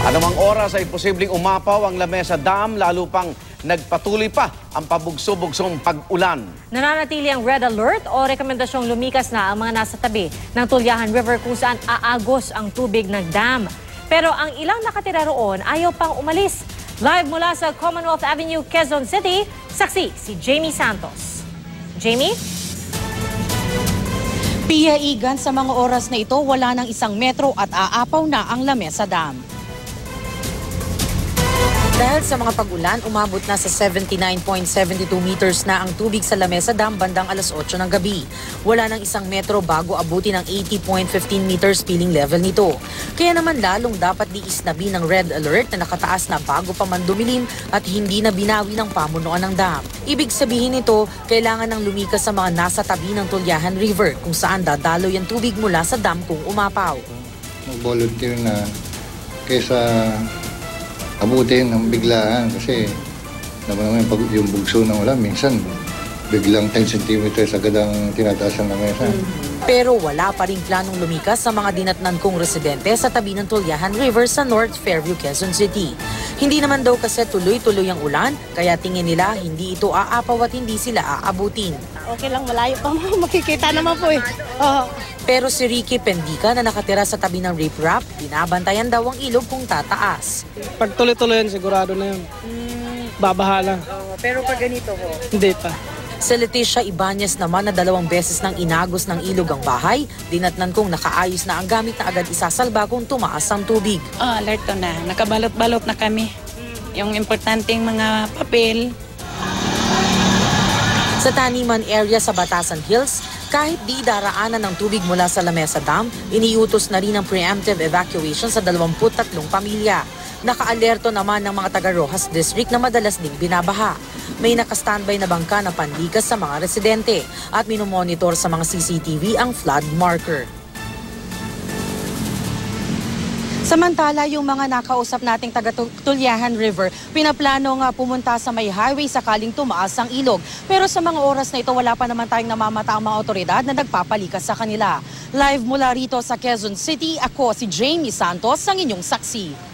Anumang oras ay posibleng umapaw ang Lamesa Dam, lalo pang nagpatuloy pa ang pabugso-bugsong pag-ulan. Nananatili ang red alert o rekomendasyong lumikas na ang mga nasa tabi ng Tulyahan River kung saan aagos ang tubig ng dam. Pero ang ilang nakatira roon ayaw pang umalis. Live mula sa Commonwealth Avenue, Quezon City, saksi si Jamie Santos. Jamie? Piyaigan sa mga oras na ito, wala ng 1 metro at aapaw na ang Lamesa Dam. Dahil sa mga pag-ulan, umabot na sa 79.72 meters na ang tubig sa Lamesa Dam bandang alas 8 ng gabi. Wala ng 1 metro bago abutin ang 80.15 meters spilling level nito. Kaya naman lalong dapat diisnabi ng red alert na nakataas na bago pa man dumilim at hindi na binawi ng pamunuan ng dam. Ibig sabihin nito, kailangan ng lumikas sa mga nasa tabi ng Tulyahan River kung saan dadaloy ang tubig mula sa dam kung umapaw. Mag-volunteer na kaysa abutin ng biglaan kasi naman yung bugso ng ulan minsan biglang 10 centimeters agad ang tinataasan ng mesa. Pero wala pa rin planong lumikas sa mga dinatnan kong residente sa tabi ng Tulyahan River sa North Fairview, Quezon City. Hindi naman daw kasi tuloy-tuloy ang ulan kaya tingin nila hindi ito aapaw at hindi sila aabutin. Okay lang, malayo pa mo. Makikita naman po eh. Pero si Ricky Pendica na nakatira sa tabi ng riprap, binabantayan daw ang ilog kung tataas. Pag tuloy-tuloy yan, sigurado na yun. Babaha lang. Pero pag ganito ho? Hindi pa. Si Leticia Ibanez naman na 2 beses nang inagos ng ilog ang bahay, dinatnan kong nakaayos na ang gamit na agad isasalba kung tumaas ang tubig. Alerto na. Nakabalot-balot na kami. Yung importanteng mga papel. Sa Taniman area sa Batasan Hills, kahit di daraanan ng tubig mula sa Lamesa Dam, iniutos na rin ang preemptive evacuation sa 23 pamilya. Naka-alerto naman ng mga taga Rojas District na madalas ding binabaha. May naka-standby na bangka na panlikas sa mga residente at minomonitor sa mga CCTV ang flood marker. Samantala, yung mga nakausap nating taga-Tulyahan River, pinaplano nga pumunta sa may highway sakaling tumaas ang ilog. Pero sa mga oras na ito, wala pa naman tayong namamata ang mga otoridad na nagpapalikas sa kanila. Live mula rito sa Quezon City, ako si Jamie Santos, ang inyong saksi.